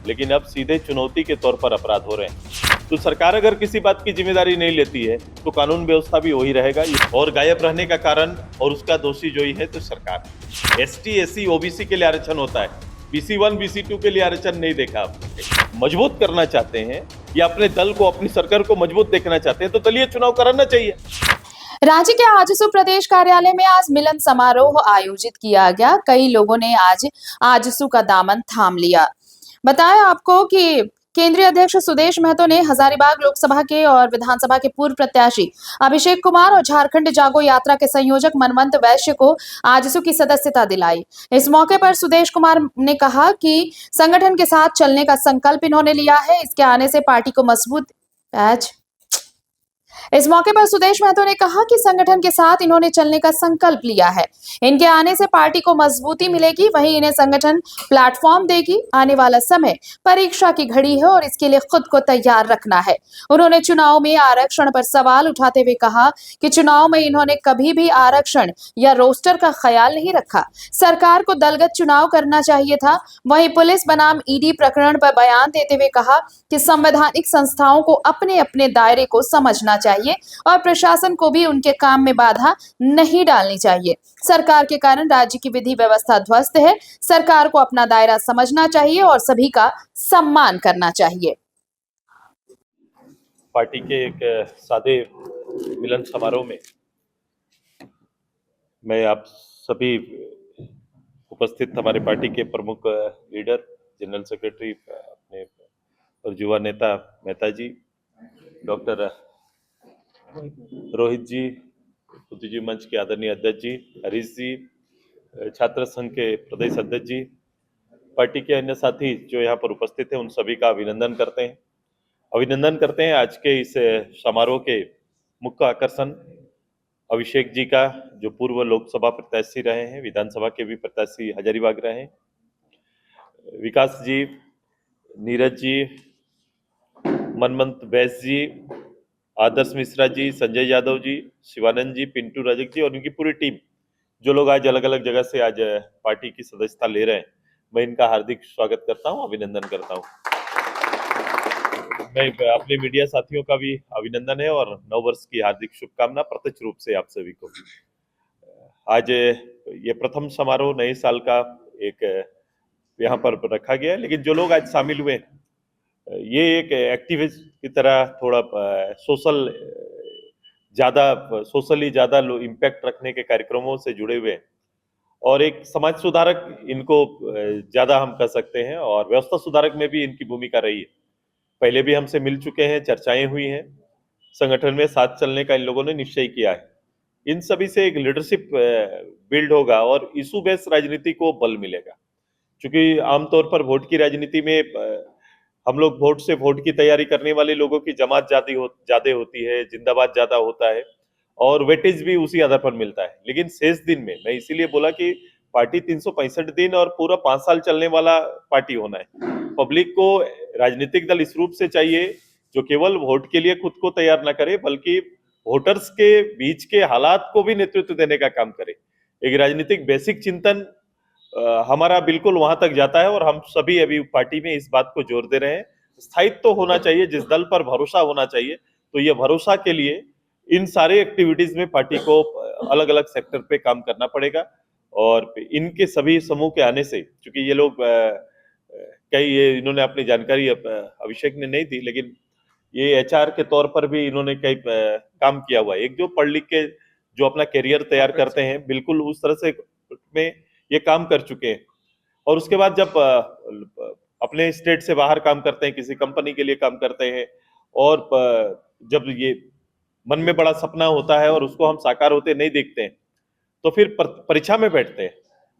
लेकिन अब सीधे चुनौती के तौर पर अपराध हो रहे हैं। तो सरकार अगर किसी बात की जिम्मेदारी नहीं लेती है तो कानून व्यवस्था भी वही रहेगा और गायब रहने का कारण और उसका दोषी जो ही है तो सरकार। एसटी, एससी, ओबीसी के लिए आरक्षण होता है, BC1 BC2 के लिए आरक्षण नहीं देखा आपने। मजबूत करना चाहते हैं या अपने दल को, अपनी सरकार को मजबूत देखना चाहते हैं तो दलीय चुनाव कराना चाहिए। रांची के आजसू प्रदेश कार्यालय में आज मिलन समारोह आयोजित किया गया। कई लोगों ने आज आजसू का दामन थाम लिया। बताया आपको कि केंद्रीय अध्यक्ष सुदेश महतो ने हजारीबाग लोकसभा के और विधानसभा के पूर्व प्रत्याशी अभिषेक कुमार और झारखंड जागो यात्रा के संयोजक मनवंत वैश्य को आजसू की सदस्यता दिलाई। इस मौके पर सुदेश कुमार ने कहा कि संगठन के साथ चलने का संकल्प इन्होंने लिया है। इसके आने से पार्टी को मजबूत इस मौके पर सुदेश महतो ने कहा कि संगठन के साथ इन्होंने चलने का संकल्प लिया है। इनके आने से पार्टी को मजबूती मिलेगी, वहीं इन्हें संगठन प्लेटफॉर्म देगी। आने वाला समय परीक्षा की घड़ी है और इसके लिए खुद को तैयार रखना है। उन्होंने चुनाव में आरक्षण पर सवाल उठाते हुए कहा कि चुनाव में इन्होंने कभी भी आरक्षण या रोस्टर का ख्याल नहीं रखा। सरकार को दलगत चुनाव करना चाहिए था। वहीं पुलिस बनाम ईडी प्रकरण पर बयान देते हुए कहा कि संवैधानिक संस्थाओं को अपने अपने दायरे को समझना चाहिए और प्रशासन को भी उनके काम में बाधा नहीं डालनी चाहिए। सरकार के कारण राज्य की विधि व्यवस्था ध्वस्त है। सरकार को अपना दायरा समझना चाहिए और सभी का सम्मान करना चाहिए। पार्टी के एक सादे मिलन समारोह में मैं आप सभी उपस्थित हमारे पार्टी के प्रमुख लीडर, जनरल सेक्रेटरी अपने और युवा नेता मेहता जी, डॉक्टर रोहित जी, बुद्धिजीवी मंच के आदरणीय अध्यक्ष जी, हरीश जी, छात्र संघ के प्रदेश अध्यक्ष जी, पार्टी के अन्य साथी जो यहाँ पर उपस्थित हैं, उन सभी का अभिनंदन करते हैं आज के इस समारोह के मुख्य आकर्षण अभिषेक जी का, जो पूर्व लोकसभा प्रत्याशी रहे हैं, विधानसभा के भी प्रत्याशी हजारीबाग रहे हैं, विकास जी, नीरज जी, मनमंत वैश्य जी, आदर्श मिश्रा जी, संजय यादव जी, शिवानंद जी, पिंटू रजक जी और उनकी पूरी टीम, जो लोग आज अलग अलग जगह से आज पार्टी की सदस्यता ले रहे हैं, मैं इनका हार्दिक स्वागत करता हूं, अभिनंदन करता हूं। मैं अपने मीडिया साथियों का भी अभिनंदन है और नववर्ष की हार्दिक शुभकामना प्रत्यक्ष रूप से आप सभी को। आज ये प्रथम समारोह नए साल का एक यहाँ पर रखा गया है, लेकिन जो लोग आज शामिल हुए ये एक एक्टिविस्ट की तरह थोड़ा सोशली ज्यादा इम्पैक्ट रखने के कार्यक्रमों से जुड़े हुए हैं और एक समाज सुधारक इनको ज्यादा हम कह सकते हैं और व्यवस्था सुधारक में भी इनकी भूमिका रही है। पहले भी हमसे मिल चुके हैं, चर्चाएं हुई हैं, संगठन में साथ चलने का इन लोगों ने निश्चय किया है। इन सभी से एक लीडरशिप बिल्ड होगा और इशू बेस्ड राजनीति को बल मिलेगा, क्योंकि आमतौर पर वोट की राजनीति में हम लोग वोट की तैयारी करने वाले लोगों की जमात ज्यादा होती है, जिंदाबाद ज्यादा होता है और वेटेज भी उसी आधार पर मिलता है। लेकिन शेष दिन में मैं इसीलिए बोला कि पार्टी 365 दिन और पूरा 5 साल चलने वाला पार्टी होना है। पब्लिक को राजनीतिक दल इस रूप से चाहिए जो केवल वोट के लिए खुद को तैयार ना करे, बल्कि वोटर्स के बीच के हालात को भी नेतृत्व देने का काम करे। एक राजनीतिक बेसिक चिंतन हमारा बिल्कुल वहां तक जाता है और हम सभी अभी पार्टी में इस बात को जोर दे रहे हैं। स्थायित्व तो होना चाहिए, जिस दल पर भरोसा होना चाहिए, तो ये भरोसा के लिए इन सारे एक्टिविटीज में पार्टी को अलग अलग सेक्टर पे काम करना पड़ेगा और इनके सभी समूह के आने से, क्योंकि ये लोग इन्होंने अपनी जानकारी अभिषेक ने नहीं दी, लेकिन ये एचआर के तौर पर भी इन्होंने कई काम किया हुआ है। एक जो पढ़ लिख के जो अपना करियर तैयार करते हैं, बिल्कुल उस तरह से में ये काम कर चुके हैं और उसके बाद जब अपने स्टेट से बाहर काम करते हैं, किसी कंपनी के लिए काम करते हैं और जब ये मन में बड़ा सपना होता है और उसको हम साकार होते नहीं देखते हैं, तो फिर परीक्षा में बैठते हैं।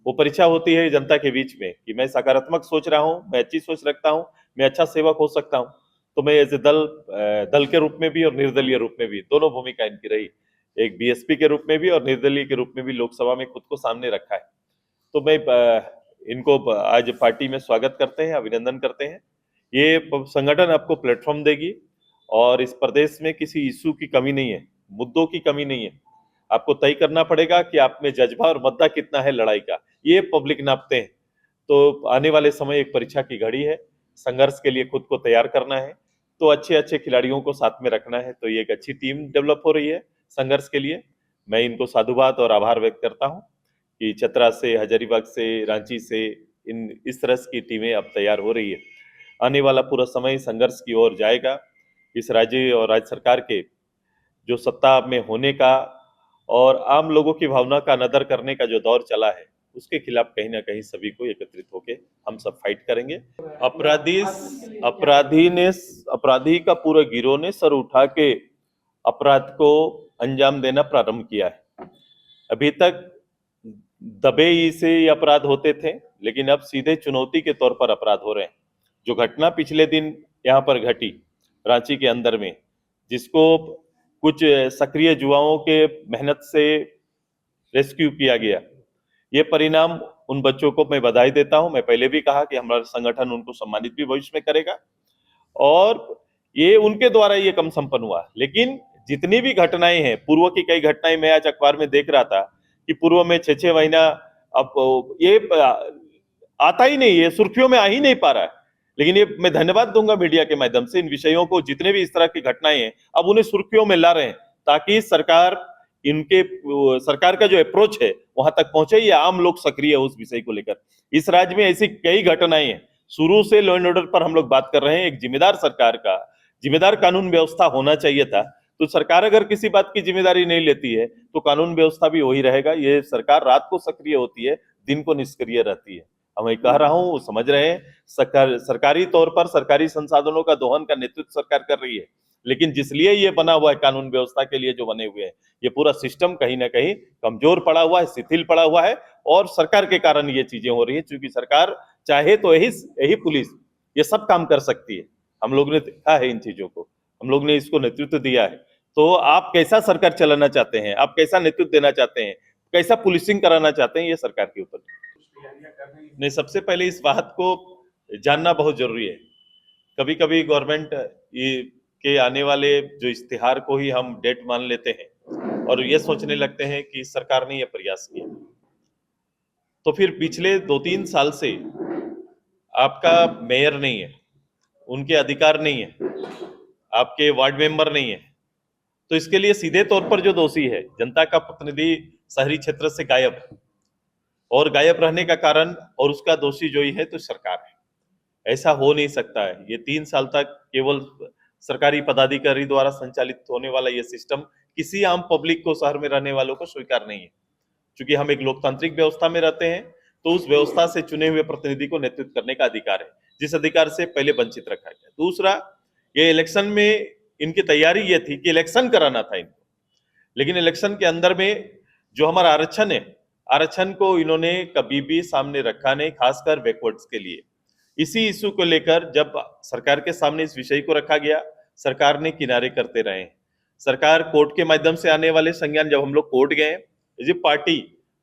वो परीक्षा होती है जनता के बीच में कि मैं सकारात्मक सोच रहा हूँ, मैं अच्छी सोच रखता हूँ, मैं अच्छा सेवक हो सकता हूँ, तो मैं एज ए दल के रूप में भी और निर्दलीय रूप में भी दोनों भूमिका इनकी रही, एक बीएसपी के रूप में भी और निर्दलीय के रूप में भी लोकसभा में खुद को सामने रखा है। तो मैं इनको आज पार्टी में स्वागत करते हैं, अभिनंदन करते हैं। ये संगठन आपको प्लेटफॉर्म देगी और इस प्रदेश में किसी इशू की कमी नहीं है, मुद्दों की कमी नहीं है। आपको तय करना पड़ेगा कि आप में जज्बा और मद्दा कितना है लड़ाई का, ये पब्लिक नापते हैं। तो आने वाले समय एक परीक्षा की घड़ी है, संघर्ष के लिए खुद को तैयार करना है, तो अच्छे अच्छे खिलाड़ियों को साथ में रखना है। तो ये एक अच्छी टीम डेवलप हो रही है संघर्ष के लिए। मैं इनको साधुवाद और आभार व्यक्त करता हूँ कि चतरा से, हजारीबाग से, रांची से इस तरह की टीमें अब तैयार हो रही है। आने वाला पूरा समय संघर्ष की ओर जाएगा। इस राज्य और राज्य सरकार के जो सत्ता में होने का और आम लोगों की भावना का नदर करने का जो दौर चला है, उसके खिलाफ कहीं ना कहीं सभी को एकत्रित होके हम सब फाइट करेंगे। अपराधी का पूरा गिरोह ने सर उठा के अपराध को अंजाम देना प्रारंभ किया है। अभी तक दबे से ये अपराध होते थे, लेकिन अब सीधे चुनौती के तौर पर अपराध हो रहे हैं। जो घटना पिछले दिन यहाँ पर घटी रांची के अंदर में, जिसको कुछ सक्रिय युवाओं के मेहनत से रेस्क्यू किया गया, ये परिणाम उन बच्चों को मैं बधाई देता हूं। मैं पहले भी कहा कि हमारा संगठन उनको सम्मानित भी भविष्य में करेगा, और ये उनके द्वारा ये कम संपन्न हुआ। लेकिन जितनी भी घटनाएं हैं, पूर्व की कई घटनाएं मैं आज अखबार में देख रहा था कि पूर्व में 6-6 महीना अब ये आता ही नहीं है, सुर्खियों में आ ही नहीं पा रहा है। लेकिन ये मैं धन्यवाद दूंगा मीडिया के माध्यम से, इन विषयों को, जितने भी इस तरह की घटनाएं हैं, अब उन्हें सुर्खियों में ला रहे हैं, ताकि सरकार का जो अप्रोच है वहां तक पहुंचे, या आम लोग सक्रिय है उस विषय को लेकर। इस राज्य में ऐसी कई घटनाएं हैं। शुरू से लॉ एंड ऑर्डर पर हम लोग बात कर रहे हैं। एक जिम्मेदार सरकार का जिम्मेदार कानून व्यवस्था होना चाहिए था। तो सरकार अगर किसी बात की जिम्मेदारी नहीं लेती है तो कानून व्यवस्था भी वही रहेगा। ये सरकार रात को सक्रिय होती है, दिन को निष्क्रिय रहती है। मैं कह रहा हूं, वो समझ रहे हैं, सरकारी तौर पर सरकारी संसाधनों का दोहन का नेतृत्व सरकार कर रही है, लेकिन जिसलिए ये बना हुआ है कानून व्यवस्था के लिए जो बने हुए हैं, ये पूरा सिस्टम कहीं ना कहीं कमजोर पड़ा हुआ है, शिथिल पड़ा हुआ है, और सरकार के कारण ये चीजें हो रही है। क्योंकि सरकार चाहे तो यही पुलिस ये सब काम कर सकती है। हम लोग ने देखा है इन चीजों को, हम लोग ने इसको नेतृत्व दिया है। तो आप कैसा सरकार चलाना चाहते हैं, आप कैसा नेतृत्व देना चाहते हैं, कैसा पुलिसिंग कराना चाहते हैं, ये सरकार के ऊपर नहीं। सबसे पहले इस बात को जानना बहुत जरूरी है। कभी कभी गवर्नमेंट के आने वाले जो इश्तिहार को ही हम डेट मान लेते हैं और ये सोचने लगते हैं कि सरकार ने ये प्रयास किया। तो फिर पिछले 2-3 साल से आपका मेयर नहीं है, उनके अधिकार नहीं है, आपके वार्ड मेंबर नहीं है, तो इसके लिए सीधे तौर पर जो दोषी है, जनता का प्रतिनिधि शहरी क्षेत्र से गायब है, और गायब रहने का कारण और उसका दोषी जो ही है तो सरकार है। ऐसा हो नहीं सकता है। ये 3 साल तक केवल सरकारी पदाधिकारी द्वारा संचालित होने वाला ये सिस्टम किसी आम पब्लिक को, शहर में रहने वालों को स्वीकार नहीं है। क्योंकि हम एक लोकतांत्रिक व्यवस्था में रहते हैं, तो उस व्यवस्था से चुने हुए प्रतिनिधि को नेतृत्व करने का अधिकार है, जिस अधिकार से पहले वंचित रखा गया। दूसरा, ये इलेक्शन में इनकी तैयारी ये थी कि इलेक्शन कराना था इनको, लेकिन इलेक्शन के अंदर में जो हमारा आरक्षण है, आरक्षण को इन्होंने कभी भी सामने रखा नहीं, खासकर बैकवर्ड्स के लिए। इसी इशू को लेकर जब सरकार के सामने इस विषय को रखा गया, सरकार ने किनारे करते रहे। सरकार कोर्ट के माध्यम से आने वाले संज्ञान, जब हम लोग कोर्ट गए,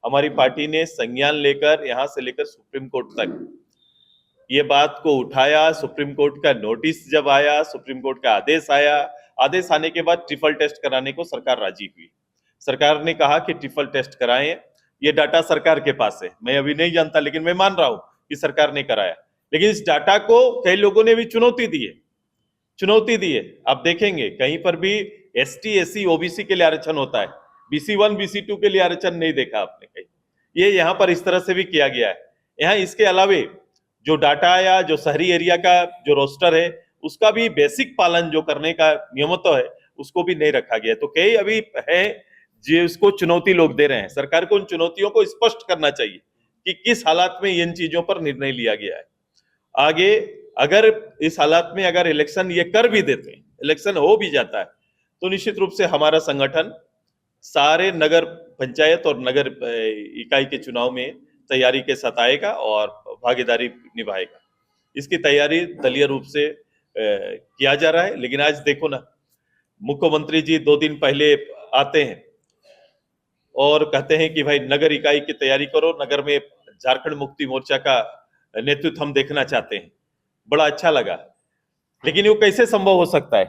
हमारी पार्टी ने संज्ञान लेकर यहां से लेकर सुप्रीम कोर्ट तक ये बात को उठाया। सुप्रीम कोर्ट का नोटिस जब आया, सुप्रीम कोर्ट का आदेश आया, आदेश आने के बाद ट्रिपल टेस्ट कराने को सरकार राजी हुई। सरकार ने कहा कि ट्रिपल टेस्ट कराएं, ये डाटा सरकार के पास है। मैं अभी नहीं जानता, लेकिन मैं मान रहा हूं कि सरकार ने कराया। लेकिन इस डाटा को कई लोगों ने भी चुनौती दी है। आप देखेंगे कहीं पर भी ST SC OBC के लिए आरक्षण होता है, BC1 BC2 के लिए आरक्षण नहीं देखा आपने कहीं। ये यहाँ पर इस तरह से भी किया गया है। यहाँ इसके अलावे जो डाटा आया, जो शहरी एरिया का जो रोस्टर है, उसका भी बेसिक पालन जो करने का नियमतः है, उसको भी नहीं रखा गया। तो कई अभी है जिसको चुनौती लोग दे रहे हैं। सरकार को उन चुनौतियों को स्पष्ट करना चाहिए कि किस हालात में इन चीजों पर निर्णय लिया गया है। आगे अगर इस हालात में अगर इलेक्शन ये कर भी देते हैं, इलेक्शन हो भी जाता है, तो निश्चित रूप से हमारा संगठन सारे नगर पंचायत और नगर इकाई के चुनाव में तैयारी के साथ आएगा और भागीदारी निभाएगा। इसकी तैयारी दलीय रूप से किया जा रहा है। लेकिन आज देखो ना, मुख्यमंत्री जी 2 दिन पहले आते हैं और कहते हैं कि भाई नगर इकाई की तैयारी करो, नगर में झारखंड मुक्ति मोर्चा का नेतृत्व हम देखना चाहते हैं। बड़ा अच्छा लगा, लेकिन वो कैसे संभव हो सकता है?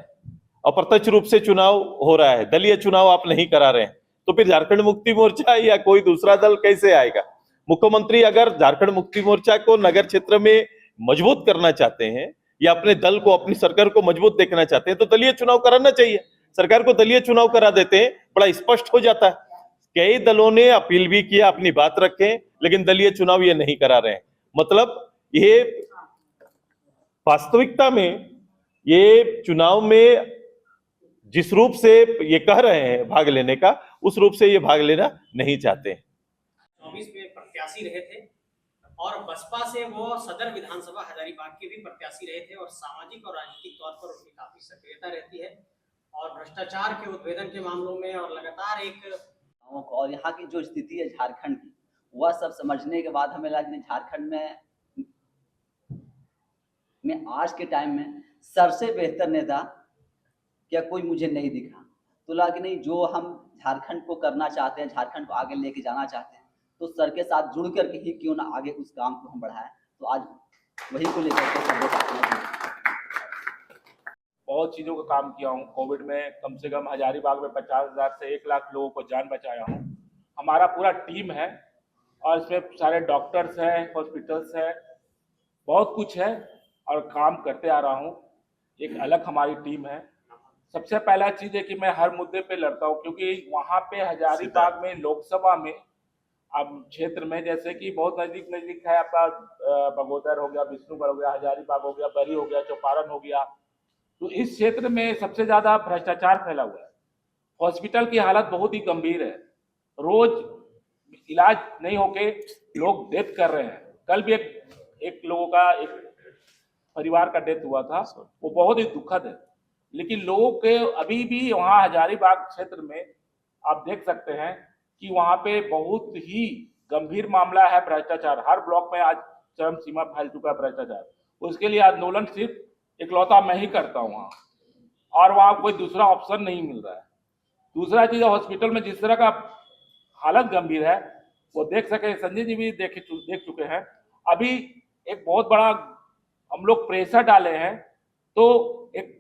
अप्रत्यक्ष रूप से चुनाव हो रहा है, दलीय चुनाव आप नहीं करा रहे हैं, तो फिर झारखंड मुक्ति मोर्चा या कोई दूसरा दल कैसे आएगा? मुख्यमंत्री अगर झारखंड मुक्ति मोर्चा को नगर क्षेत्र में मजबूत करना चाहते हैं या अपने दल को, अपनी सरकार को मजबूत देखना चाहते हैं तो दलीय चुनाव कराना चाहिए। सरकार को दलीय चुनाव करा देते हैं, बड़ा स्पष्ट हो जाता है। कई दलों ने अपील भी किया, अपनी बात रखे, लेकिन दलीय चुनाव ये नहीं करा रहे हैं। मतलब ये वास्तविकता में ये चुनाव में जिस रूप से ये कह रहे हैं भाग लेने का, उस रूप से ये भाग लेना नहीं चाहते हैं। 24 में प्रत्याशी रहे थे और बसपा से वो सदर विधानसभा हजारीबाग के भी प्रत्याशी रहे थे और सामाजिक और राजनीतिक तौर पर उनकी काफी सक्रियता रहती है और भ्रष्टाचार के उद्भेदन के मामलों में और लगातार एक और यहाँ की जो स्थिति है झारखंड की, वह सब समझने के बाद हमें लगा कि झारखंड में आज के टाइम में सबसे बेहतर नेता क्या कोई मुझे नहीं दिखा। तो लगा कि नहीं, जो हम झारखंड को करना चाहते हैं, झारखंड को आगे लेके जाना चाहते हैं, तो सर के साथ जुड़ करके ही क्यों ना आगे उस काम को हम बढ़ाएं। तो आज वही को लेकर के बहुत चीज़ों का काम किया हूँ। कोविड में कम से कम हजारीबाग में 50,000 से 1 लाख लोगों को जान बचाया हूँ। हमारा पूरा टीम है और इसमें सारे डॉक्टर्स हैं, हॉस्पिटल्स हैं, बहुत कुछ है और काम करते आ रहा हूँ। एक अलग हमारी टीम है। सबसे पहला चीज़ है कि मैं हर मुद्दे पे लड़ता हूँ, क्योंकि वहाँ पे हजारीबाग में लोकसभा में अब क्षेत्र में जैसे कि बहुत नज़दीक है आपका बगोदर हो गया, विष्णुगढ़ हो गया, हजारीबाग हो गया, बरी हो गया, चौपारण हो गया। तो इस क्षेत्र में सबसे ज़्यादा भ्रष्टाचार फैला हुआ है। हॉस्पिटल की हालत बहुत ही गंभीर है, रोज इलाज नहीं होके लोग डेथ कर रहे हैं। कल भी एक लोगों का, एक परिवार का डेथ हुआ था, वो बहुत ही दुखद है। लेकिन लोगों के अभी भी वहाँ हजारीबाग क्षेत्र में आप देख सकते हैं कि वहाँ पे बहुत ही गंभीर मामला है भ्रष्टाचार। हर ब्लॉक में आज चरम सीमा फैल चुका है भ्रष्टाचार। उसके लिए आंदोलन सिर्फ इकलौता मैं ही करता हूँ वहाँ, और वहाँ कोई दूसरा ऑप्शन नहीं मिल रहा है। दूसरा चीज़, हॉस्पिटल में जिस तरह का हालत गंभीर है वो देख सके, संजय जी भी देख चुके हैं। अभी एक बहुत बड़ा हम लोग प्रेशर डाले हैं, तो एक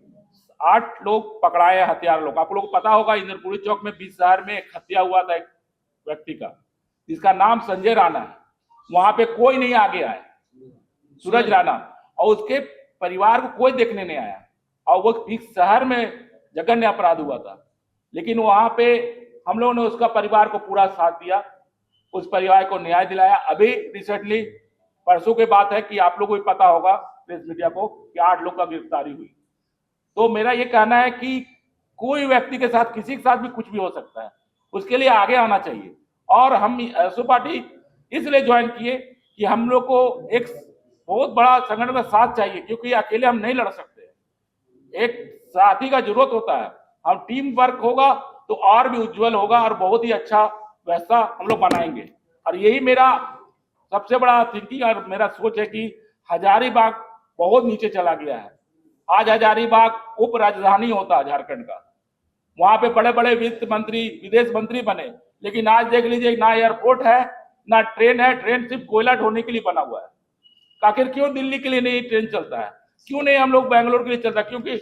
8 लोग पकड़ाए हैं, हथियार लोग। आप लोग को पता होगा इंद्रपुरी चौक में 20 शहर में एक हत्या हुआ था एक व्यक्ति का, जिसका नाम संजय राणा है। वहां पे कोई नहीं आगे आया, सूरज राणा, और उसके परिवार को कोई देखने नहीं आया, और वो 20 शहर में जघन्य अपराध हुआ था। लेकिन वहां पे हम लोगों ने उसका परिवार को पूरा साथ दिया, उस परिवार को न्याय दिलाया। अभी रिसेंटली परसों की बात है कि आप लोगों को भी पता होगा, प्रेस मीडिया को, कि 8 लोग का गिरफ्तारी हुई। तो मेरा ये कहना है कि कोई व्यक्ति के साथ, किसी के साथ भी कुछ भी हो सकता है, उसके लिए आगे आना चाहिए। और हम एसओ पार्टी इसलिए ज्वाइन किए कि हम लोग को एक बहुत बड़ा संगठन का साथ चाहिए, क्योंकि अकेले हम नहीं लड़ सकते। एक साथी का जरूरत होता है। हम टीम वर्क होगा तो और भी उज्जवल होगा और बहुत ही अच्छा व्यवस्था हम लोग बनाएंगे। और यही मेरा सबसे बड़ा थिंकिंग और मेरा सोच है कि हजारीबाग बहुत नीचे चला गया है। आज हजारीबाग उप राजधानी होता है झारखंड का। वहां पे बड़े बड़े वित्त मंत्री, विदेश मंत्री बने, लेकिन आज देख लीजिए ना एयरपोर्ट है ना ट्रेन है। ट्रेन सिर्फ कोयला ढोने के लिए बना हुआ है। आखिर क्यों दिल्ली के लिए नहीं ट्रेन चलता है, क्यों नहीं हम लोग बेंगलोर के लिए चलता? क्योंकि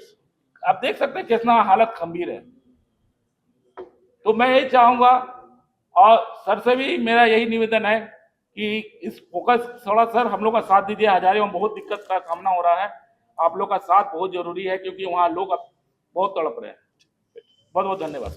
आप देख सकते हैं कितना हालत गंभीर है। तो मैं यही चाहूंगा, और सर से भी मेरा यही निवेदन है कि इस फोकस थोड़ा सर हम लोग का साथ दीजिए। हजारीबाग में बहुत दिक्कत का सामना हो रहा है, आप लोग का साथ बहुत जरूरी है, क्योंकि वहाँ लोग बहुत तड़प रहे हैं। बहुत बहुत धन्यवाद।